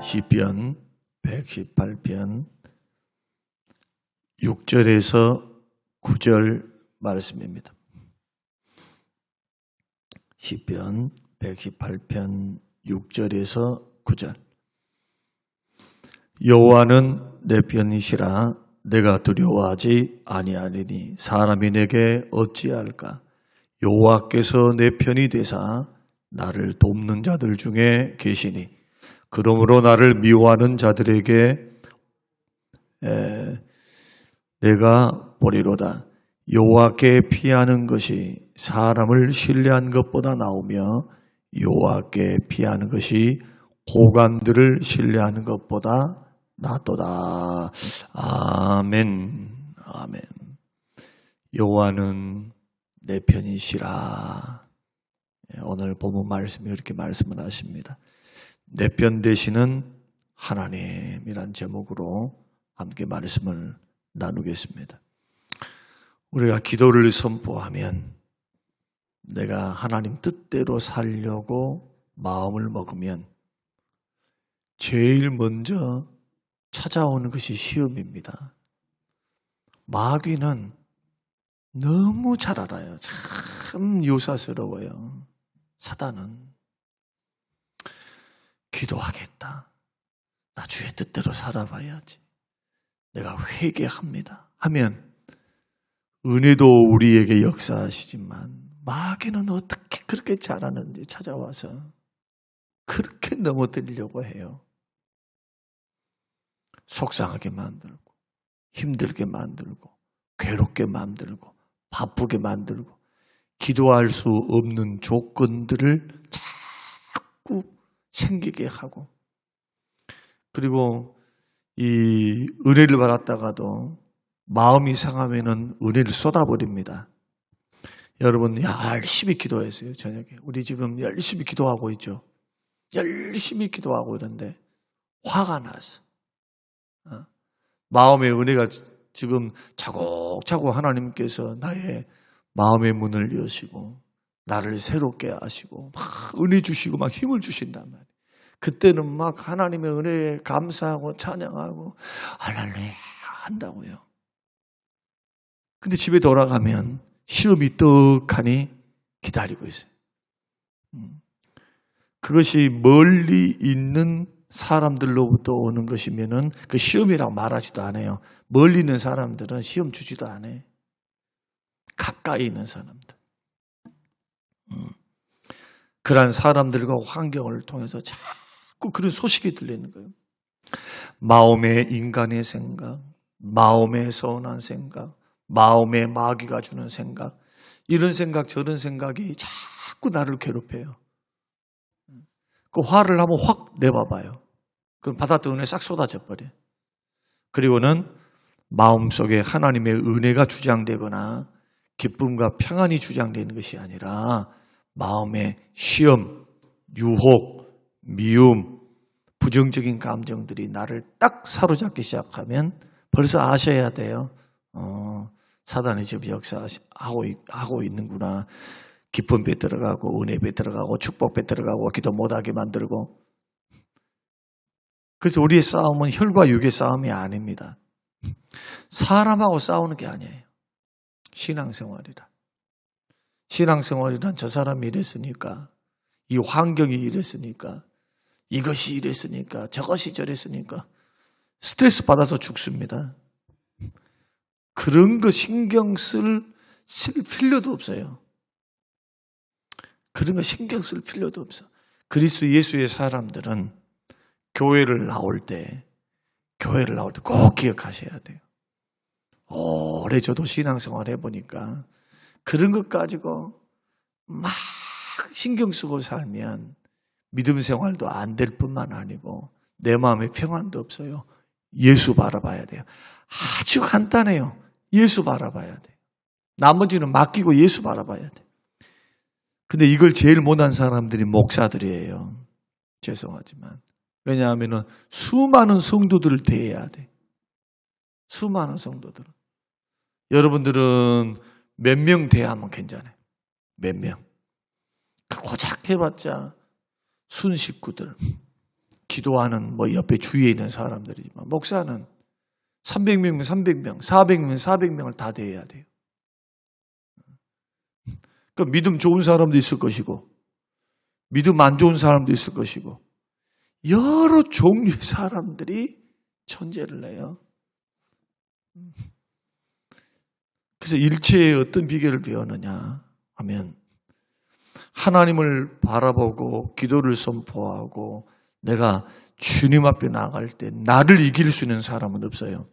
시편 118편 6절에서 9절 말씀입니다. 시편 118편 6절에서 9절. 여호와는 내 편이시라 내가 두려워하지 아니하리니 사람이 내게 어찌할까. 여호와께서 내 편이 되사 나를 돕는 자들 중에 계시니 그러므로 나를 미워하는 자들에게 내가 보리로다. 여호와께 피하는 것이 사람을 신뢰한 것보다 나오며 여호와께 피하는 것이 고관들을 신뢰하는 것보다 낫도다. 아멘. 아멘. 여호와는 내 편이시라. 오늘 본문 말씀이 이렇게 말씀을 하십니다. 내 편 되시는 하나님이란 제목으로 함께 말씀을 나누겠습니다. 우리가 기도를 선포하면 내가 하나님 뜻대로 살려고 마음을 먹으면 제일 먼저 찾아오는 것이 시험입니다. 마귀는 너무 잘 알아요. 참 요사스러워요. 사단은 기도하겠다. 나 주의 뜻대로 살아봐야지. 내가 회개합니다. 하면 은혜도 우리에게 역사하시지만 마귀는 어떻게 그렇게 잘하는지 찾아와서 그렇게 넘어뜨리려고 해요. 속상하게 만들고 힘들게 만들고 괴롭게 만들고 바쁘게 만들고 기도할 수 없는 조건들을 자꾸 생기게 하고, 그리고 이 은혜를 받았다가도 마음이 상하면은 은혜를 쏟아버립니다. 여러분 열심히 기도했어요. 저녁에 우리 지금 열심히 기도하고 있죠. 열심히 기도하고 이런데 화가 났어. 마음의 은혜가 지금 차곡차곡 하나님께서 나의 마음의 문을 여시고 나를 새롭게 하시고 막 은혜 주시고 막 힘을 주신단 말이에요. 그때는 막 하나님의 은혜에 감사하고 찬양하고 할렐루야 한다고요. 근데 집에 돌아가면 시험이 떡하니 기다리고 있어요. 그것이 멀리 있는 사람들로부터 오는 것이면은 그 시험이라고 말하지도 않아요. 멀리 있는 사람들은 시험 주지도 않아요. 가까이 있는 사람들. 그러한 사람들과 환경을 통해서 자꾸 그런 소식이 들리는 거예요. 마음의 인간의 생각, 마음의 서운한 생각, 마음의 마귀가 주는 생각, 이런 생각 저런 생각이 자꾸 나를 괴롭혀요. 그 화를 한번 확 내봐봐요. 그럼 받았던 은혜 싹 쏟아져 버려요. 그리고는 마음속에 하나님의 은혜가 주장되거나 기쁨과 평안이 주장되는 것이 아니라 마음의 시험, 유혹, 미움, 부정적인 감정들이 나를 딱 사로잡기 시작하면 벌써 아셔야 돼요. 사단이 지금 역사하고 있는구나. 기쁨 배 들어가고 은혜 배 들어가고 축복 배 들어가고 기도 못하게 만들고. 그래서 우리의 싸움은 혈과 육의 싸움이 아닙니다. 사람하고 싸우는 게 아니에요. 신앙생활이라. 신앙생활이란 저 사람이 이랬으니까, 이 환경이 이랬으니까, 이것이 이랬으니까, 저것이 저랬으니까 스트레스 받아서 죽습니다. 그런 거 신경 쓸 필요도 없어요. 그런 거 신경 쓸 필요도 없어. 그리스도 예수의 사람들은 교회를 나올 때 꼭 기억하셔야 돼요. 오래 저도 신앙생활 해보니까 그런 것 가지고 막 신경 쓰고 살면 믿음 생활도 안 될 뿐만 아니고 내 마음에 평안도 없어요. 예수 바라봐야 돼요. 아주 간단해요. 예수 바라봐야 돼요. 나머지는 맡기고 예수 바라봐야 돼요. 근데 이걸 제일 못한 사람들이 목사들이에요. 죄송하지만. 왜냐하면 수많은 성도들을 대해야 돼. 수많은 성도들. 여러분들은 몇 명 대하면 괜찮아요. 몇 명. 고작 해봤자 순 식구들. 기도하는 옆에 주위에 있는 사람들이지만 목사는 300명이면 300명, 400명이면 400명을 다 대해야 돼요. 그 믿음 좋은 사람도 있을 것이고 믿음 안 좋은 사람도 있을 것이고 여러 종류의 사람들이 존재를 해요. 그래서 일체의 어떤 비결을 배우느냐 하면 하나님을 바라보고 기도를 선포하고 내가 주님 앞에 나갈 때 나를 이길 수 있는 사람은 없어요.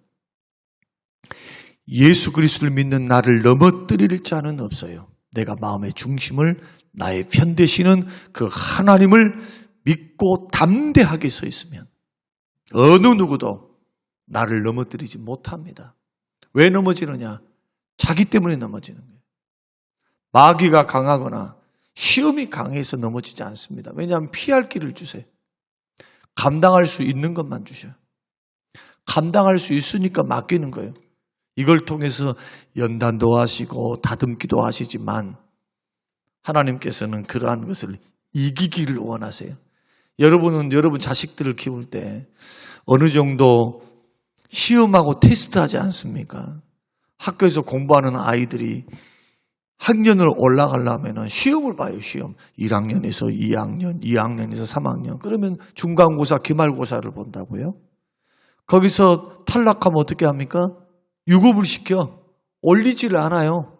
예수 그리스도를 믿는 나를 넘어뜨릴 자는 없어요. 내가 마음의 중심을 나의 편 되시는 그 하나님을 믿고 담대하게 서 있으면 어느 누구도 나를 넘어뜨리지 못합니다. 왜 넘어지느냐? 자기 때문에 넘어지는 거예요. 마귀가 강하거나 시험이 강해서 넘어지지 않습니다. 왜냐하면 피할 길을 주세요. 감당할 수 있는 것만 주셔요. 감당할 수 있으니까 맡기는 거예요. 이걸 통해서 연단도 하시고 다듬기도 하시지만 하나님께서는 그러한 것을 이기기를 원하세요. 여러분은 여러분 자식들을 키울 때 어느 정도 시험하고 테스트하지 않습니까? 학교에서 공부하는 아이들이 학년을 올라가려면 시험을 봐요. 시험. 1학년에서 2학년, 2학년에서 3학년. 그러면 중간고사, 기말고사를 본다고요. 거기서 탈락하면 어떻게 합니까? 유급을 시켜. 올리지를 않아요.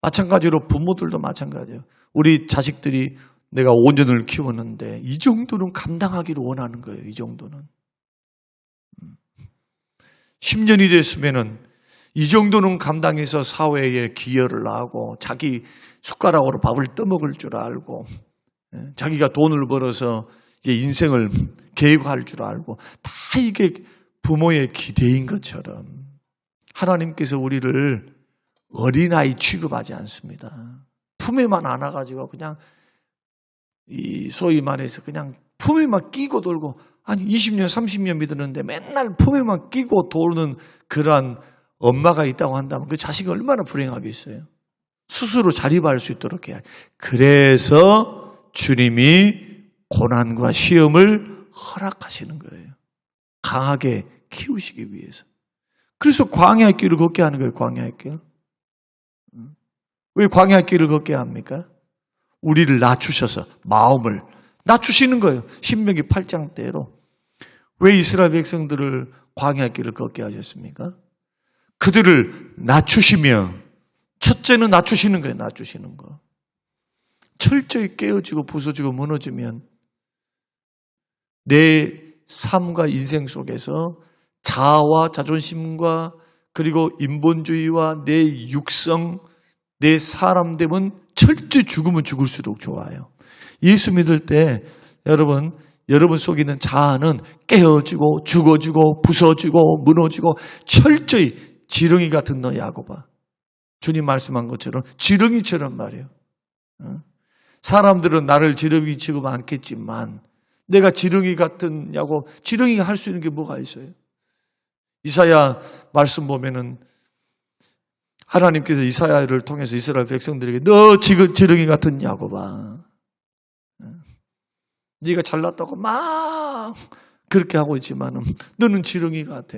마찬가지로 부모들도 마찬가지예요. 우리 자식들이 내가 5년을 키웠는데 이 정도는 감당하기를 원하는 거예요. 이 정도는. 10년이 됐으면은 이 정도는 감당해서 사회에 기여를 하고 자기 숟가락으로 밥을 떠먹을 줄 알고 자기가 돈을 벌어서 이제 인생을 계획할 줄 알고 다 이게 부모의 기대인 것처럼 하나님께서 우리를 어린아이 취급하지 않습니다. 품에만 안아가지고 그냥 소위 말해서 그냥 품에만 끼고 돌고 아니 20년 30년 믿었는데 맨날 품에만 끼고 도는 그러한 엄마가 있다고 한다면 그 자식이 얼마나 불행하겠어요. 스스로 자립할 수 있도록 해야 돼. 그래서 주님이 고난과 시험을 허락하시는 거예요. 강하게 키우시기 위해서. 그래서 광야의 길을 걷게 하는 거예요. 광야의 길. 왜 광야의 길을 걷게 합니까? 우리를 낮추셔서 마음을 낮추시는 거예요. 신명기 8장대로. 왜 이스라엘 백성들을 광야의 길을 걷게 하셨습니까? 그들을 낮추시며 첫째는 낮추시는 거예요. 낮추시는 거. 철저히 깨어지고 부서지고 무너지면 내 삶과 인생 속에서 자아와 자존심과 그리고 인본주의와 내 육성, 내 사람됨은 철저히 죽으면 죽을수록 좋아요. 예수 믿을 때 여러분 속에 있는 자아는 깨어지고 죽어지고 부서지고 무너지고 철저히 지렁이 같은 너 야곱아. 주님 말씀한 것처럼 지렁이처럼 말이에요. 사람들은 나를 지렁이 취급 않겠지만 내가 지렁이 같은 야곱, 지렁이가 할 수 있는 게 뭐가 있어요? 이사야 말씀 보면은 하나님께서 이사야를 통해서 이스라엘 백성들에게 너 지금 지렁이 같은 야곱아. 네가 잘났다고 막 그렇게 하고 있지만은 너는 지렁이 같아.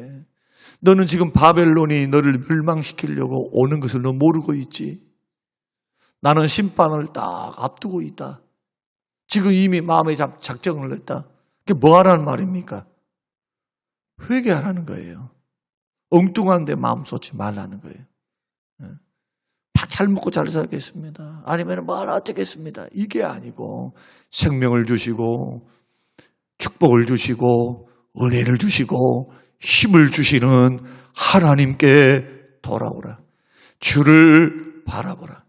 너는 지금 바벨론이 너를 멸망시키려고 오는 것을 너 모르고 있지. 나는 심판을 딱 앞두고 있다. 지금 이미 마음에 작정을 했다. 그게 뭐 하라는 말입니까? 회개하라는 거예요. 엉뚱한 데 마음 쏟지 말라는 거예요. 잘 먹고 잘 살겠습니다. 아니면 뭘 어쩌겠습니다. 이게 아니고 생명을 주시고 축복을 주시고 은혜를 주시고 힘을 주시는 하나님께 돌아오라. 주를 바라보라.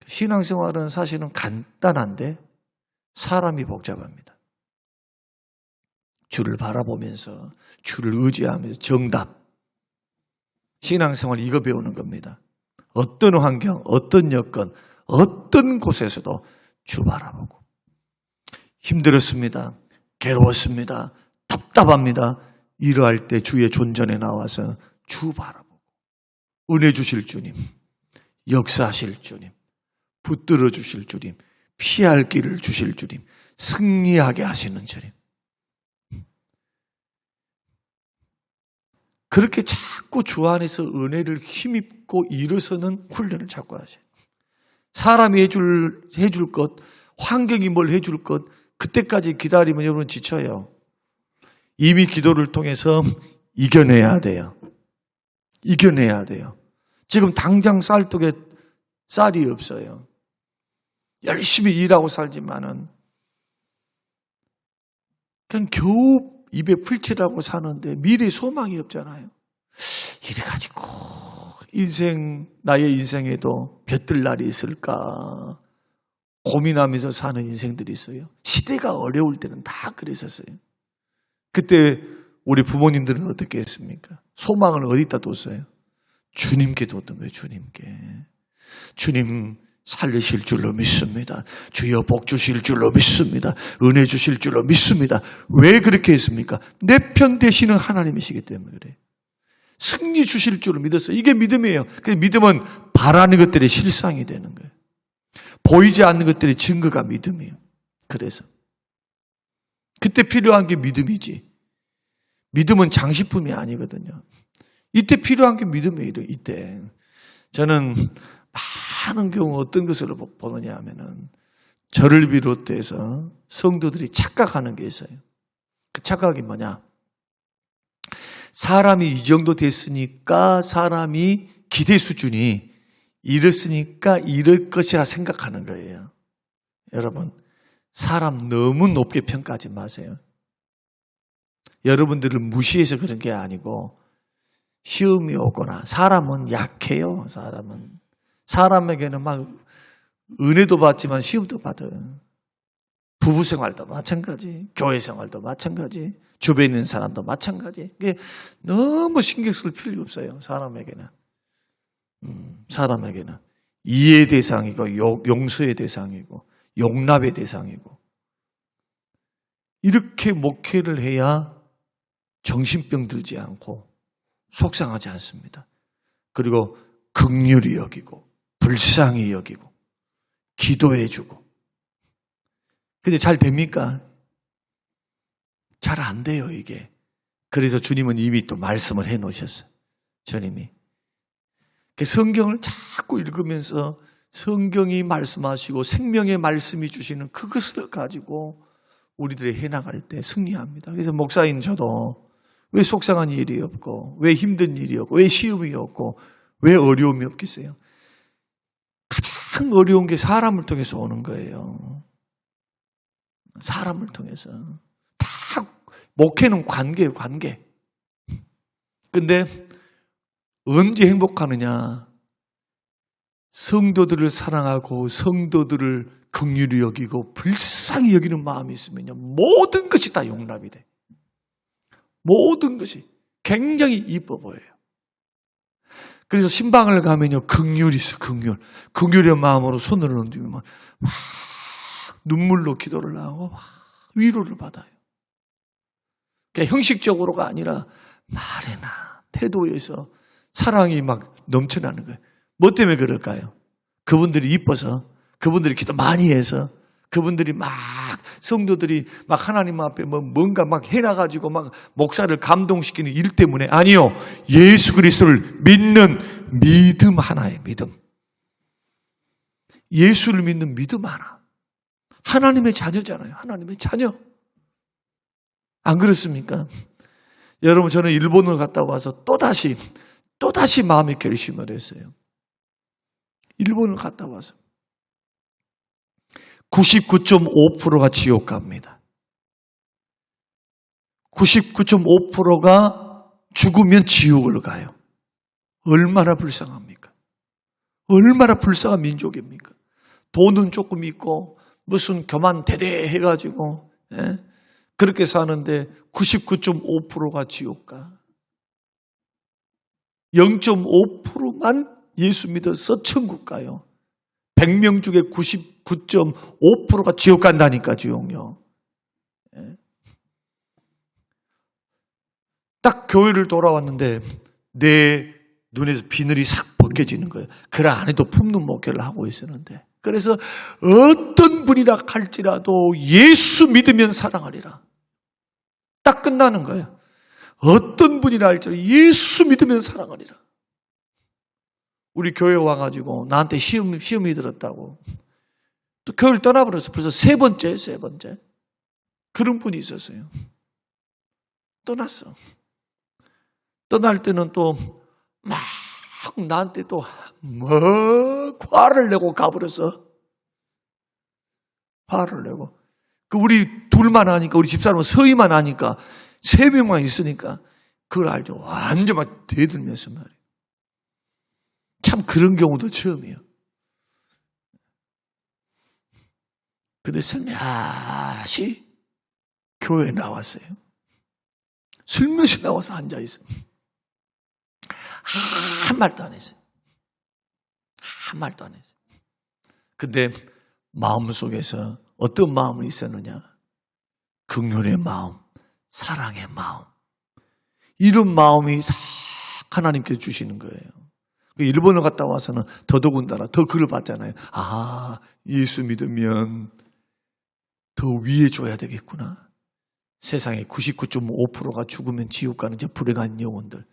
신앙생활은 사실은 간단한데 사람이 복잡합니다. 주를 바라보면서 주를 의지하면서 정답. 신앙생활 이거 배우는 겁니다. 어떤 환경, 어떤 여건, 어떤 곳에서도 주 바라보고. 힘들었습니다. 괴로웠습니다. 답답합니다. 이러할 때 주의 존전에 나와서 주 바라보고. 은혜 주실 주님, 역사하실 주님, 붙들어 주실 주님, 피할 길을 주실 주님, 승리하게 하시는 주님. 그렇게 자꾸 주 안에서 은혜를 힘입고 일어서는 훈련을 자꾸 하셔요. 사람이 해줄 것, 환경이 뭘 해줄 것, 그때까지 기다리면 여러분 지쳐요. 이미 기도를 통해서 이겨내야 돼요. 이겨내야 돼요. 지금 당장 쌀떡에 쌀이 없어요. 열심히 일하고 살지만은 그냥 겨우 입에 풀칠하고 사는데 미래 소망이 없잖아요. 이래가지고 나의 인생에도 볕들 날이 있을까 고민하면서 사는 인생들이 있어요. 시대가 어려울 때는 다 그랬었어요. 그때 우리 부모님들은 어떻게 했습니까? 소망을 어디다 뒀어요? 주님께 뒀던 거예요. 주님 살리실 줄로 믿습니다. 주여 복 주실 줄로 믿습니다. 은혜 주실 줄로 믿습니다. 왜 그렇게 했습니까? 내 편 되시는 하나님이시기 때문에 그래요. 승리 주실 줄로 믿었어요. 이게 믿음이에요. 그 믿음은 바라는 것들이 실상이 되는 거예요. 보이지 않는 것들의 증거가 믿음이에요. 그래서 그때 필요한 게 믿음이지. 믿음은 장식품이 아니거든요. 이때 필요한 게 믿음이에요. 이때 저는 많은 경우 어떤 것을 보느냐 하면은 저를 비롯해서 성도들이 착각하는 게 있어요. 그 착각이 뭐냐? 사람이 이 정도 됐으니까 사람이 기대 수준이 이렇으니까 이럴 것이라 생각하는 거예요. 여러분, 사람 너무 높게 평가하지 마세요. 여러분들을 무시해서 그런 게 아니고 시험이 오거나 사람은 약해요. 사람에게는 막 은혜도 받지만 시험도 받아. 부부 생활도 마찬가지, 교회 생활도 마찬가지, 주변에 있는 사람도 마찬가지. 이게 너무 신경 쓸 필요 없어요. 사람에게는 이해의 대상이고 용서의 대상이고 용납의 대상이고 이렇게 목회를 해야 정신병 들지 않고 속상하지 않습니다. 그리고 긍휼히 여기고 불쌍히 여기고 기도해주고. 근데 잘 됩니까? 잘 안 돼요, 이게. 그래서 주님은 이미 또 말씀을 해 놓으셨어요. 주님이. 성경을 자꾸 읽으면서 성경이 말씀하시고 생명의 말씀이 주시는 그것을 가지고 우리들이 해나갈 때 승리합니다. 그래서 목사인 저도 왜 속상한 일이 없고 왜 힘든 일이 없고 왜 시험이 없고 왜 어려움이 없겠어요? 가장 어려운 게 사람을 통해서 오는 거예요. 사람을 통해서. 다 목회는 관계예요, 관계. 근데 언제 행복하느냐? 성도들을 사랑하고 성도들을 긍휼히 여기고 불쌍히 여기는 마음이 있으면요, 모든 것이 다 용납이 돼. 모든 것이 굉장히 이뻐 보여요. 그래서 신방을 가면요, 긍휼이 있어, 긍휼. 긍휼의 마음으로 손을 얹으면 막 눈물로 기도를 하고 막 위로를 받아요. 그러니까 형식적으로가 아니라 말이나 태도에서 사랑이 막 넘쳐나는 거예요. 뭐 때문에 그럴까요? 그분들이 이뻐서, 그분들이 기도 많이 해서, 그분들이 막 성도들이 막 하나님 앞에 뭔가 막 해놔가지고 막 목사를 감동시키는 일 때문에. 아니요, 예수 그리스도를 믿는 믿음 하나예요. 믿음. 예수를 믿는 믿음 하나. 하나님의 자녀잖아요. 하나님의 자녀. 안 그렇습니까? 여러분, 저는 일본을 갔다 와서 또다시 마음의 결심을 했어요. 일본을 갔다 와서 99.5%가 지옥 갑니다. 99.5%가 죽으면 지옥을 가요. 얼마나 불쌍합니까? 얼마나 불쌍한 민족입니까? 돈은 조금 있고 무슨 교만 대대 해가지고 그렇게 사는데 99.5%가 지옥 가. 0.5%만 예수 믿어서 천국 가요. 100명 중에 99.5%가 지옥 간다니까, 지옥요. 딱 교회를 돌아왔는데 내 눈에서 비늘이 싹 벗겨지는 거예요. 그 안에도 품는 목회를 하고 있었는데 그래서 어떤 분이라 할지라도 예수 믿으면 사랑하리라. 딱 끝나는 거예요. 어떤 분이라 할지라도 예수 믿으면 사랑하리라. 우리 교회 와가지고 나한테 시험이 들었다고 또 교회를 떠나버렸어. 벌써 세 번째. 그런 분이 있었어요. 떠났어. 떠날 때는 또 막 나한테 또 화를 내고 가버렸어. 화를 내고. 우리 둘만 하니까, 우리 집사람은 서희만 하니까, 3명만 있으니까, 그걸 알죠. 완전 막 대들면서 말이에요. 참 그런 경우도 처음이에요. 근데 슬며시 교회에 나왔어요. 슬며시 나와서 앉아있어요. 한 말도 안 했어요. 한 말도 안 했어요. 근데 마음속에서 어떤 마음이 있었느냐? 긍휼의 마음, 사랑의 마음. 이런 마음이 싹 하나님께 주시는 거예요. 일본을 갔다 와서는 더더군다나 더 그걸 봤잖아요. 아, 예수 믿으면 더 위에 줘야 되겠구나. 세상에 99.5%가 죽으면 지옥 가는 저 불행한 영혼들.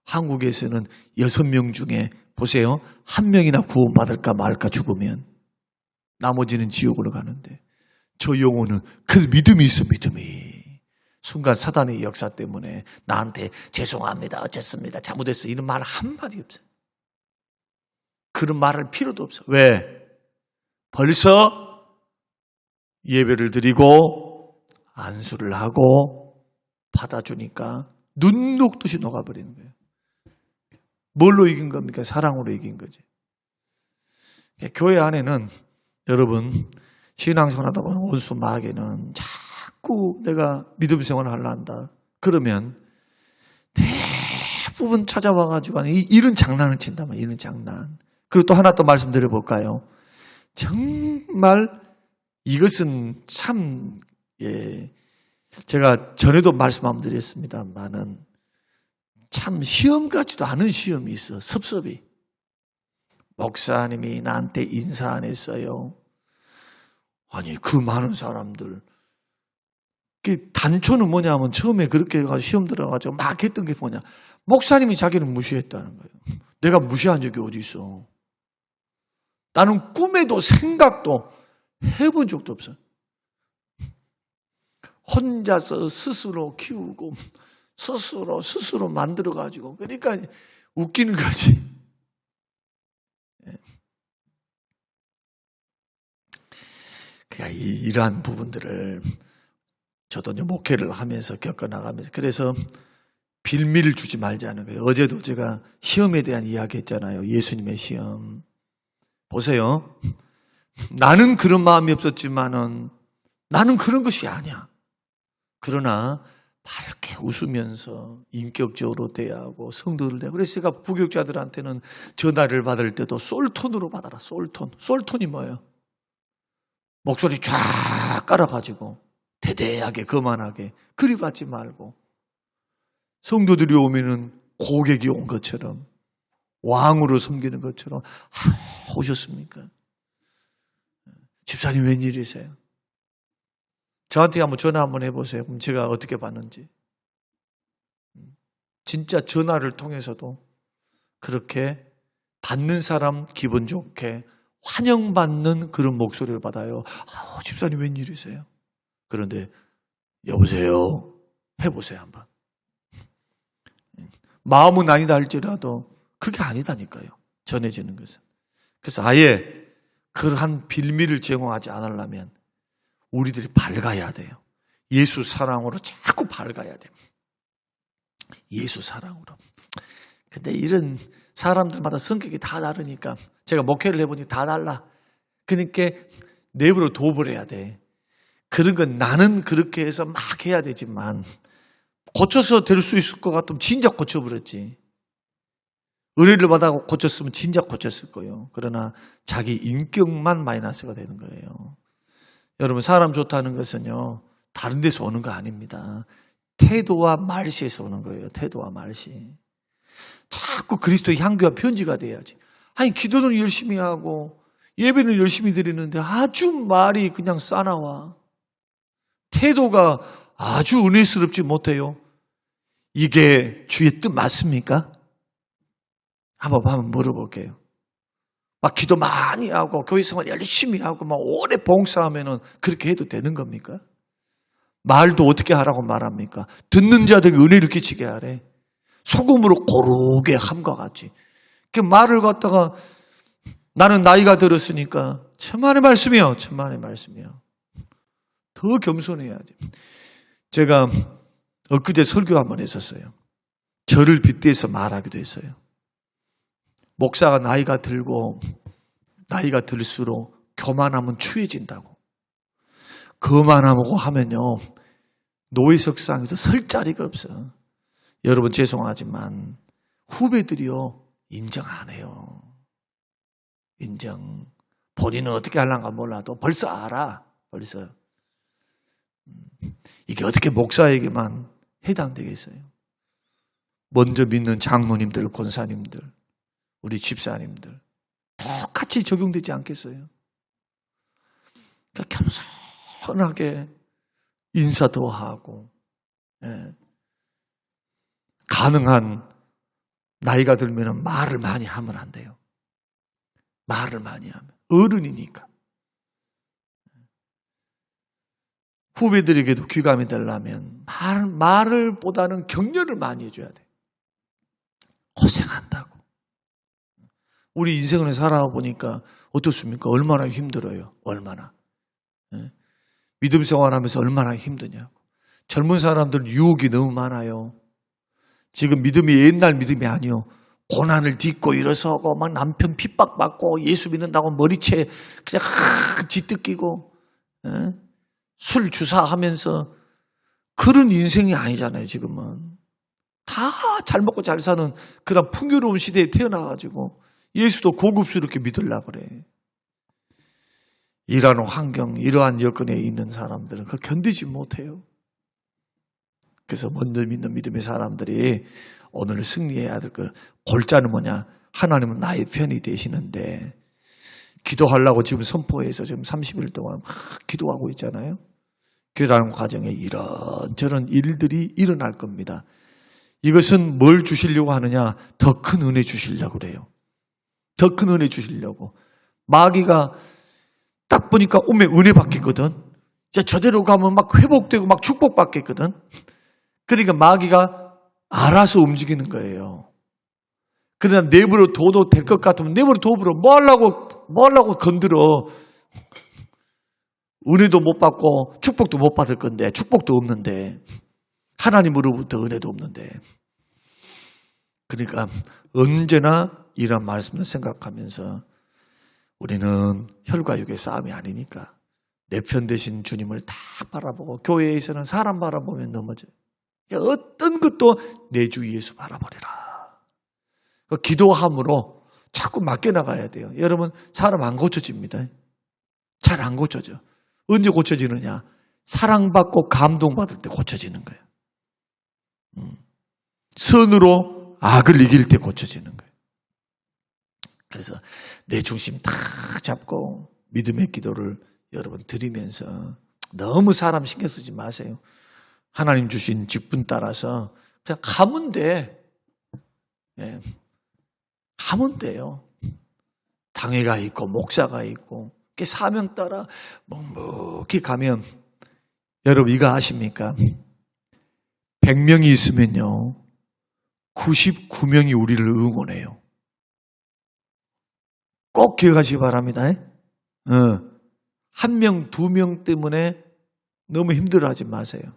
한국에서는 6명 중에 보세요. 1명이나 구원받을까 말까 죽으면 나머지는 지옥으로 가는데 저 영혼은 그 믿음이 있어. 믿음이. 순간 사단의 역사 때문에 나한테 죄송합니다. 어쨌습니다. 잘못했어요. 이런 말 한마디 없어요. 그런 말할 필요도 없어. 왜? 벌써 예배를 드리고 안수를 하고 받아주니까 눈 녹듯이 녹아버리는 거예요. 뭘로 이긴 겁니까? 사랑으로 이긴 거지. 교회 안에는 여러분 신앙생활하다 보면 원수 마귀는 자꾸 내가 믿음 생활을 하려 한다. 그러면 대부분 찾아와가지고 이런 장난을 친다면 이런 장난. 그리고 또 하나 더 말씀드려 볼까요? 정말 이것은 참 제가 전에도 말씀 한번 드렸습니다만은 참 시험 같지도 않은 시험이 있어. 섭섭이. 목사님이 나한테 인사 안 했어요. 아니 그 많은 사람들. 단초는 뭐냐면 처음에 그렇게 해가지고 시험 들어가지고 막 했던 게 뭐냐. 목사님이 자기를 무시했다는 거예요. 내가 무시한 적이 어디 있어. 나는 꿈에도 생각도 해본 적도 없어. 혼자서 스스로 키우고 스스로 만들어가지고 그러니까 웃기는 거지. 그러니까 이러한 부분들을 저도 이제 목회를 하면서 겪어나가면서 그래서 빌미를 주지 말자는 거예요. 어제도 제가 시험에 대한 이야기 했잖아요. 예수님의 시험. 보세요. 나는 그런 마음이 없었지만은 나는 그런 것이 아니야. 그러나 밝게 웃으면서 인격적으로 대하고 성도를 대하고 그래서 제가 부교육자들한테는 전화를 받을 때도 솔톤으로 받아라. 솔톤. 솔톤이 뭐예요? 목소리 쫙 깔아가지고 대대하게 거만하게 그리 받지 말고 성도들이 오면은 고객이 온 것처럼 왕으로 섬기는 것처럼 오셨습니까? 집사님 웬일이세요? 저한테 한번 전화 한번 해보세요. 그럼 제가 어떻게 받는지. 진짜 전화를 통해서도 그렇게 받는 사람 기분 좋게 환영받는 그런 목소리를 받아요. 집사님 웬일이세요? 그런데 여보세요? 해보세요 한번. 마음은 아니다 할지라도 그게 아니다니까요. 전해지는 것은. 그래서 아예 그러한 빌미를 제공하지 않으려면 우리들이 밝아야 돼요. 예수 사랑으로 자꾸 밝아야 돼요. 예수 사랑으로. 근데 이런 사람들마다 성격이 다 다르니까 제가 목회를 해보니 다 달라. 그러니까 내부로 도움을 해야 돼. 그런 건 나는 그렇게 해서 막 해야 되지만 고쳐서 될 수 있을 것 같으면 진작 고쳐버렸지. 의뢰를 받아 고쳤으면 진작 고쳤을 거예요. 그러나 자기 인격만 마이너스가 되는 거예요. 여러분 사람 좋다는 것은요. 다른 데서 오는 거 아닙니다. 태도와 말씨에서 오는 거예요. 태도와 말씨. 자꾸 그리스도의 향기와 편지가 돼야지. 아니 기도는 열심히 하고 예배는 열심히 드리는데 아주 말이 그냥 싸나와. 태도가 아주 은혜스럽지 못해요. 이게 주의 뜻 맞습니까? 한번 물어볼게요. 막 기도 많이 하고 교회 생활 열심히 하고 막 오래 봉사하면은 그렇게 해도 되는 겁니까? 말도 어떻게 하라고 말합니까? 듣는 자들에게 은혜를 끼치게 하래. 소금으로 고르게 함과 같이. 그 말을 갖다가 나는 나이가 들었으니까 천만의 말씀이요. 천만의 말씀이요. 더 겸손해야지. 제가 엊그제 설교 한번 했었어요. 저를 빗대서 말하기도 했어요. 목사가 나이가 들고 나이가 들수록 교만하면 추해진다고. 거만하고 하면요. 노예석상에도 설 자리가 없어. 여러분 죄송하지만 후배들이요. 인정 안 해요. 인정. 본인은 어떻게 하려는가 몰라도 벌써 알아. 벌써. 이게 어떻게 목사에게만 해당되겠어요? 먼저 믿는 장로님들, 권사님들, 우리 집사님들 똑같이 적용되지 않겠어요? 그러니까 겸손하게 인사도 하고, 가능한 나이가 들면 말을 많이 하면 안 돼요. 말을 많이 하면 어른이니까. 후배들에게도 귀감이 되려면 말을 보다는 격려를 많이 해줘야 돼. 고생한다고. 우리 인생을 살아보니까 어떻습니까? 얼마나 힘들어요. 얼마나. 믿음 생활하면서 얼마나 힘드냐고. 젊은 사람들 유혹이 너무 많아요. 지금 믿음이 옛날 믿음이 아니요. 고난을 딛고 일어서고 막 남편 핍박받고 예수 믿는다고 머리채 그냥 쥐뜯기고 술 주사하면서 그런 인생이 아니잖아요. 지금은 다 잘 먹고 잘 사는 그런 풍요로운 시대에 태어나가지고 예수도 고급스럽게 믿으려고 그래. 일하는 환경, 이러한 여건에 있는 사람들은 그걸 견디지 못해요. 그래서 먼저 믿는 믿음의 사람들이 오늘 승리해야 될 걸 골자는 뭐냐? 하나님은 나의 편이 되시는데 기도하려고 지금 선포해서 지금 30일 동안 막 기도하고 있잖아요. 기도하는 과정에 이런저런 일들이 일어날 겁니다. 이것은 뭘 주시려고 하느냐? 더 큰 은혜 주시려고 그래요. 더 큰 은혜 주시려고. 마귀가 딱 보니까 오면 은혜 받겠거든. 저대로 가면 막 회복되고 막 축복받겠거든. 그러니까 마귀가 알아서 움직이는 거예요. 그러나 내버려 둬도 될 것 같으면 내버려 둬버려. 뭐 하려고 건드려. 은혜도 못 받고 축복도 못 받을 건데, 축복도 없는데, 하나님으로부터 은혜도 없는데. 그러니까 언제나 이런 말씀을 생각하면서 우리는 혈과 육의 싸움이 아니니까 내 편 되신 주님을 딱 바라보고, 교회에서는 사람 바라보면 넘어져요. 어떤 것도 내 주 예수 바라보리라. 기도함으로 자꾸 맡겨나가야 돼요. 여러분, 사람 안 고쳐집니다. 잘 안 고쳐져. 언제 고쳐지느냐? 사랑받고 감동받을 때 고쳐지는 거예요. 선으로 악을 이길 때 고쳐지는 거예요. 그래서 내 중심 다 잡고 믿음의 기도를 여러분 드리면서 너무 사람 신경 쓰지 마세요. 하나님 주신 직분 따라서 그냥 가면 돼. 예. 가면 돼요. 당회가 있고 목사가 있고 사명 따라 묵묵히 가면, 여러분 이거 아십니까? 100명이 있으면요 99명이 우리를 응원해요. 꼭 기억하시기 바랍니다. 한 명, 두 명 때문에 너무 힘들어하지 마세요.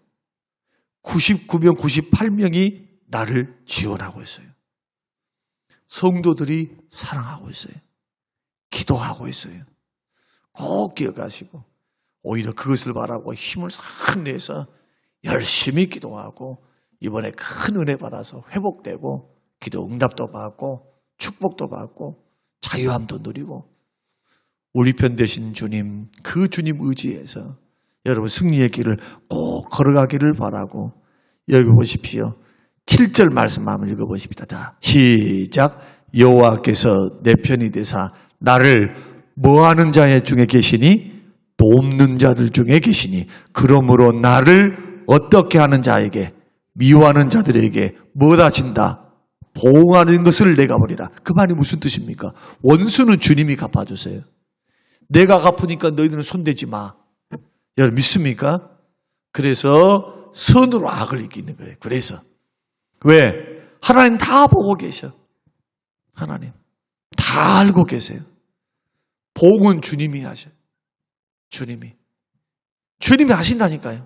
99명, 98명이 나를 지원하고 있어요. 성도들이 사랑하고 있어요. 기도하고 있어요. 꼭 기억하시고 오히려 그것을 바라고 힘을 싹 내서 열심히 기도하고 이번에 큰 은혜 받아서 회복되고 기도 응답도 받고 축복도 받고 자유함도 누리고 우리 편 되신 주님, 그 주님 의지해서 여러분 승리의 길을 꼭 걸어가기를 바라고, 읽어보십시오. 7절 말씀 한번 읽어보십시다. 자, 시작. 여호와께서 내 편이 되사 나를 뭐 하는 자 중에 계시니? 돕는 자들 중에 계시니. 그러므로 나를 어떻게 하는 자에게, 미워하는 자들에게 뭐다 진다? 보응하는 것을 내가 버리라. 그 말이 무슨 뜻입니까? 원수는 주님이 갚아주세요. 내가 갚으니까 너희들은 손대지 마. 여러분 믿습니까? 그래서 선으로 악을 이기는 거예요. 그래서 왜? 하나님 다 보고 계셔. 하나님 다 알고 계세요. 복은 주님이 하셔요. 주님이 하신다니까요.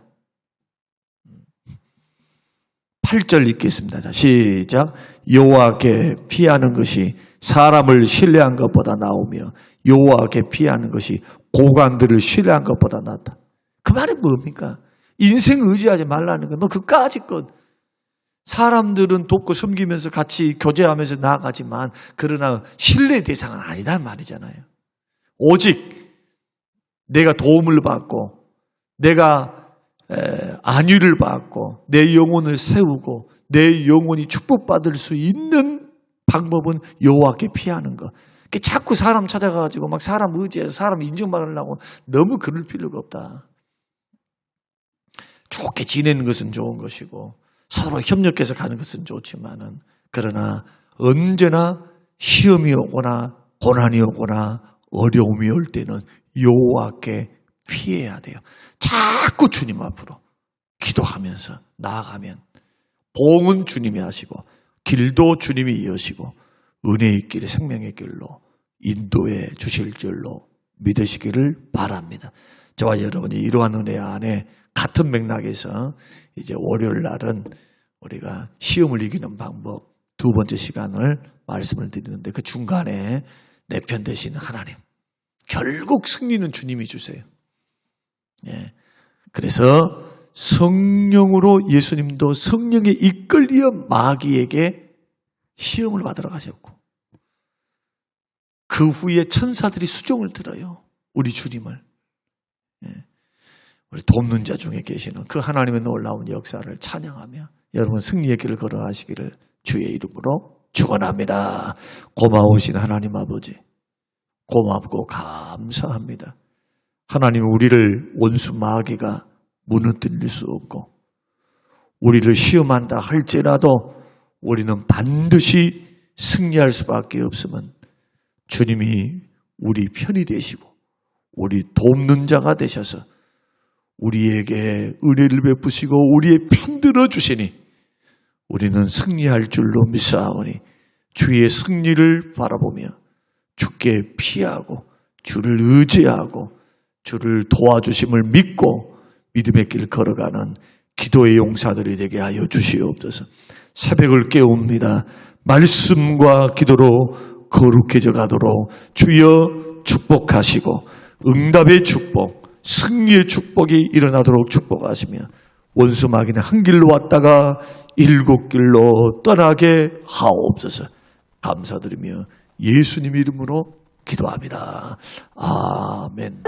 8절 읽겠습니다. 자, 시작. 여호와께 피하는 것이 사람을 신뢰한 것보다 나오며 여호와께 피하는 것이 고관들을 신뢰한 것보다 낫다. 그 말이 뭡니까? 인생 의지하지 말라는 거예요. 뭐 그까짓 것. 사람들은 돕고 섬기면서 같이 교제하면서 나아가지만 그러나 신뢰 대상은 아니란 말이잖아요. 오직 내가 도움을 받고 내가 안위를 받고 내 영혼을 세우고 내 영혼이 축복받을 수 있는 방법은 여호와께 피하는 것. 자꾸 사람 찾아가지고 막 사람 의지해서 사람 인정받으려고 너무 그럴 필요가 없다. 좋게 지내는 것은 좋은 것이고 서로 협력해서 가는 것은 좋지만은 그러나 언제나 시험이 오거나 고난이 오거나 어려움이 올 때는 여호와께 피해야 돼요. 자꾸 주님 앞으로 기도하면서 나아가면 보응은 주님이 하시고 길도 주님이 이으시고 은혜의 길, 생명의 길로 인도해 주실 줄로 믿으시기를 바랍니다. 저와 여러분이 이러한 은혜 안에 같은 맥락에서 이제 월요일 날은 우리가 시험을 이기는 방법 두 번째 시간을 말씀을 드리는데 그 중간에 내 편 되시는 하나님, 결국 승리는 주님이 주세요. 예. 그래서 성령으로 예수님도 성령에 이끌려 마귀에게 시험을 받으러 가셨고 그 후에 천사들이 수종을 들어요. 우리 주님을. 예. 우리 돕는 자 중에 계시는 그 하나님의 놀라운 역사를 찬양하며 여러분 승리의 길을 걸어가시기를 주의 이름으로 축원합니다. 고마우신 하나님 아버지, 고맙고 감사합니다. 하나님, 우리를 원수 마귀가 무너뜨릴 수 없고 우리를 시험한다 할지라도 우리는 반드시 승리할 수밖에 없으면 주님이 우리 편이 되시고 우리 돕는 자가 되셔서 우리에게 은혜를 베푸시고 우리의 편들어 주시니 우리는 승리할 줄로 믿사오니 주의 승리를 바라보며 주께 피하고 주를 의지하고 주를 도와주심을 믿고 믿음의 길 걸어가는 기도의 용사들이 되게 하여 주시옵소서. 새벽을 깨웁니다. 말씀과 기도로 거룩해져 가도록 주여 축복하시고 응답의 축복, 승리의 축복이 일어나도록 축복하시며 원수 마귀는 한 길로 왔다가 7길로 떠나게 하옵소서. 감사드리며 예수님 이름으로 기도합니다. 아멘.